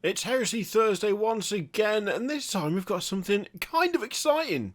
It's Heresy Thursday once again, and this time we've got something kind of exciting.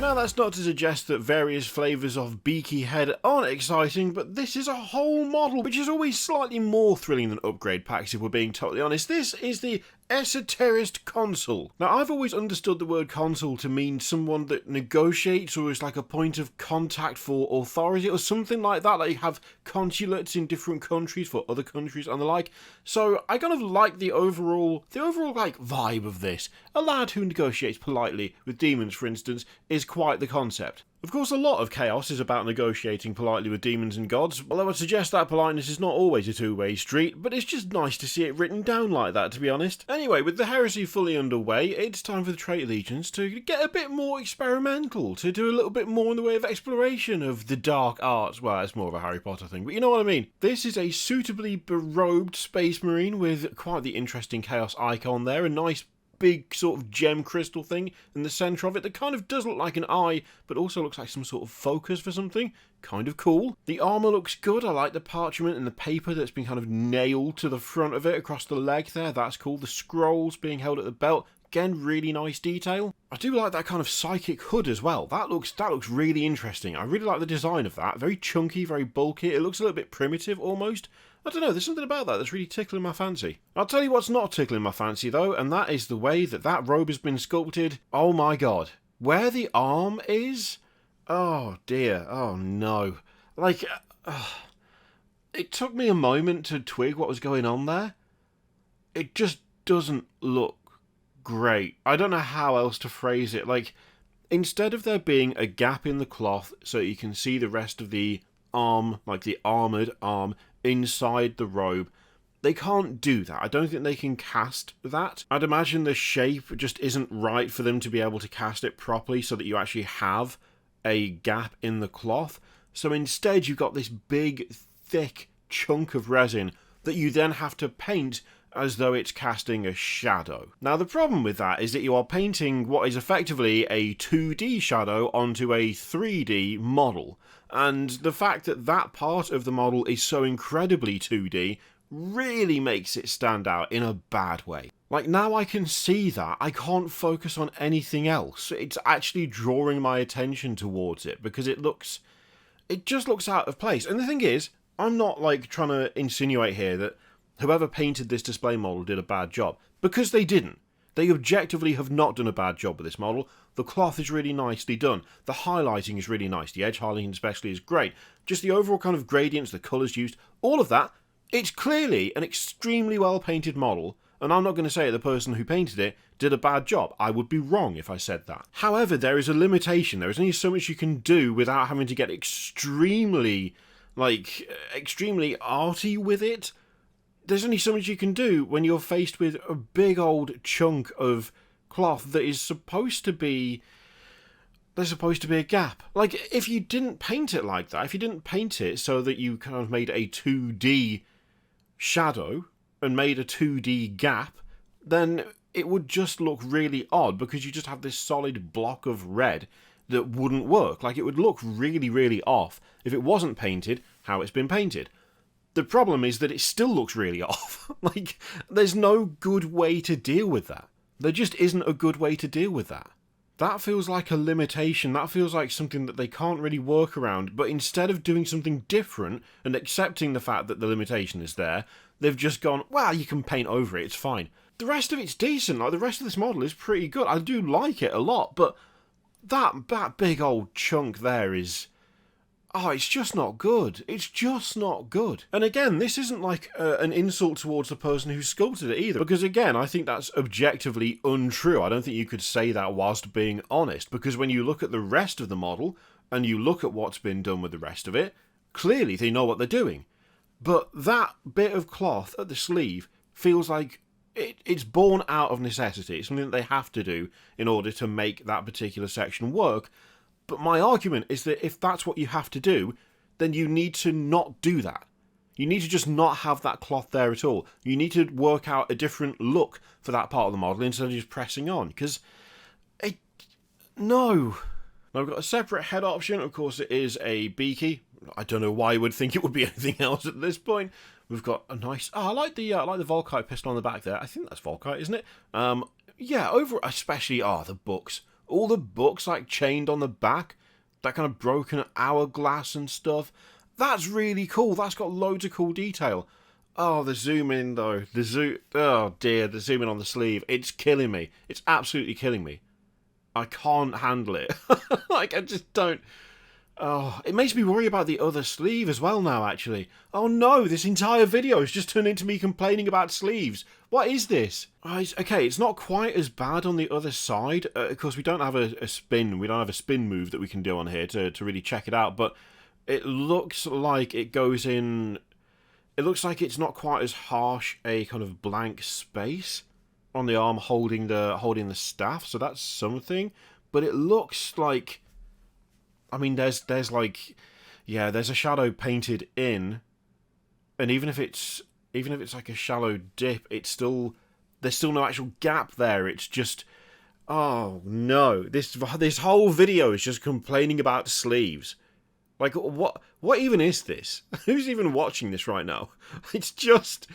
Now that's not to suggest that various flavours of Beaky Head aren't exciting, but this is a whole model, which is always slightly more thrilling than upgrade packs if we're being totally honest. This is the Esoterist Consul. Now I've always understood the word consul to mean someone that negotiates or is like a point of contact for authority or something like that, like you have consulates in different countries for other countries and the like. So I kind of like the overall like vibe of this. A lad who negotiates politely with demons, for instance, is quite the concept. Of course, a lot of chaos is about negotiating politely with demons and gods, although I'd suggest that politeness is not always a two-way street, but it's just nice to see it written down like that, to be honest. Anyway, with the heresy fully underway, it's time for the Traitor Legions to get a bit more experimental, to do a little bit more in the way of exploration of the dark arts. Well, it's more of a Harry Potter thing, but you know what I mean. This is a suitably berobed space marine with quite the interesting chaos icon there, a nice big sort of gem crystal thing in the centre of it that kind of does look like an eye, but also looks like some sort of focus for something. Kind of cool. The armour looks good. I like the parchment and the paper that's been kind of nailed to the front of it across the leg there. That's cool. The scrolls being held at the belt. Again, really nice detail. I do like that kind of psychic hood as well. That looks really interesting. I really like the design of that. Very chunky, very bulky. It looks a little bit primitive almost. I don't know, there's something about that that's really tickling my fancy. I'll tell you what's not tickling my fancy though, and that is the way that robe has been sculpted. Oh my god. Where the arm is? Oh dear, oh no. Like, it took me a moment to twig what was going on there. It just doesn't look great. I don't know how else to phrase it. Like, instead of there being a gap in the cloth so you can see the rest of the arm, like the armoured arm, inside the robe, they can't do that. I don't think they can cast that. I'd imagine the shape just isn't right for them to be able to cast it properly so that you actually have a gap in the cloth. So instead you've got this big, thick chunk of resin that you then have to paint as though it's casting a shadow. Now the problem with that is that you are painting what is effectively a 2D shadow onto a 3D model. And the fact that that part of the model is so incredibly 2D really makes it stand out in a bad way. Like, now I can see that, I can't focus on anything else. It's actually drawing my attention towards it because it just looks out of place. And the thing is, I'm not like trying to insinuate here that whoever painted this display model did a bad job, because they didn't. They objectively have not done a bad job with this model. The cloth is really nicely done. The highlighting is really nice. The edge highlighting especially is great. Just the overall kind of gradients, the colours used, all of that. It's clearly an extremely well painted model, and I'm not going to say the person who painted it did a bad job. I would be wrong if I said that. However, there is a limitation. There is only so much you can do without having to get extremely arty with it. There's only so much you can do when you're faced with a big old chunk of cloth that is supposed to be... There's supposed to be a gap. Like, if you didn't paint it like that, if you didn't paint it so that you kind of made a 2D shadow and made a 2D gap, then it would just look really odd because you just have this solid block of red that wouldn't work. Like, it would look really, really off if it wasn't painted how it's been painted. The problem is that it still looks really off. Like, there's no good way to deal with that. There just isn't a good way to deal with that. That feels like a limitation. That feels like something that they can't really work around. But instead of doing something different and accepting the fact that the limitation is there, they've just gone, well, you can paint over it, it's fine. The rest of it's decent. Like, the rest of this model is pretty good. I do like it a lot, but that big old chunk there is... Oh, it's just not good. It's just not good. And again, this isn't like an insult towards the person who sculpted it either, because again, I think that's objectively untrue. I don't think you could say that whilst being honest, because when you look at the rest of the model, and you look at what's been done with the rest of it, clearly they know what they're doing. But that bit of cloth at the sleeve feels like it's born out of necessity. It's something that they have to do in order to make that particular section work. But my argument is that if that's what you have to do, then you need to not do that. You need to just not have that cloth there at all. You need to work out a different look for that part of the model instead of just pressing on. Because, no. Now, we've got a separate head option. Of course, it is a beaky. I don't know why you would think it would be anything else at this point. We've got a nice... Oh, I like the Volkite pistol on the back there. I think that's Volkite, isn't it? Yeah, especially, the books. All the books, like, chained on the back. That kind of broken hourglass and stuff. That's really cool. That's got loads of cool detail. Oh, the zoom in, though. Oh, dear, the zoom in on the sleeve. It's killing me. It's absolutely killing me. I can't handle it. Like, I just don't... Oh, it makes me worry about the other sleeve as well now, actually. Oh no, this entire video has just turned into me complaining about sleeves. What is this? Okay, it's not quite as bad on the other side. Of course, we don't have a spin. We don't have a spin move that we can do on here to really check it out. But it looks like it goes in... It looks like it's not quite as harsh a kind of blank space on the arm holding the staff. So that's something. But it looks like... I mean, there's like, yeah, there's a shadow painted in, and even if it's like a shallow dip, there's still no actual gap there. It's just, oh no, this whole video is just complaining about sleeves. Like, what even is this? Who's even watching this right now? It's just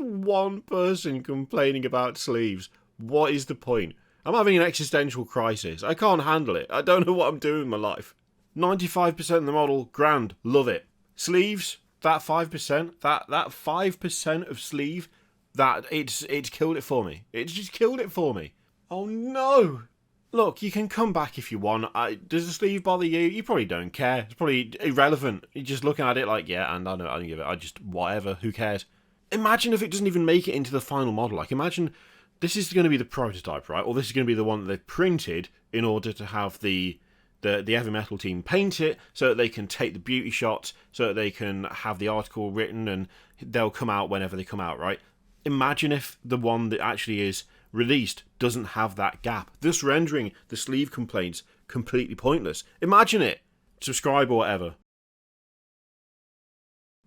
one person complaining about sleeves. What is the point? I'm having an existential crisis. I can't handle it. I don't know what I'm doing in my life. 95% of the model, grand, love it. Sleeves, that 5%, that 5% of sleeve, that it's killed it for me. It's just killed it for me. Oh no! Look, you can come back if you want. Does the sleeve bother you? You probably don't care. It's probably irrelevant. You're just looking at it like, yeah, and I don't give it. Whatever, who cares? Imagine if it doesn't even make it into the final model. Like, imagine... This is going to be the prototype, right? Or this is going to be the one that they've printed in order to have the heavy metal team paint it so that they can take the beauty shots, so that they can have the article written and they'll come out whenever they come out, right? Imagine if the one that actually is released doesn't have that gap, thus rendering the sleeve complaints completely pointless. Imagine it! Subscribe or whatever.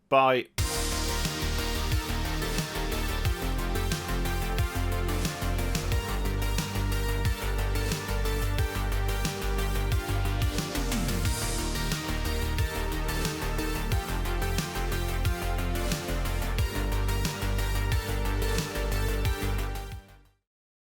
Bye.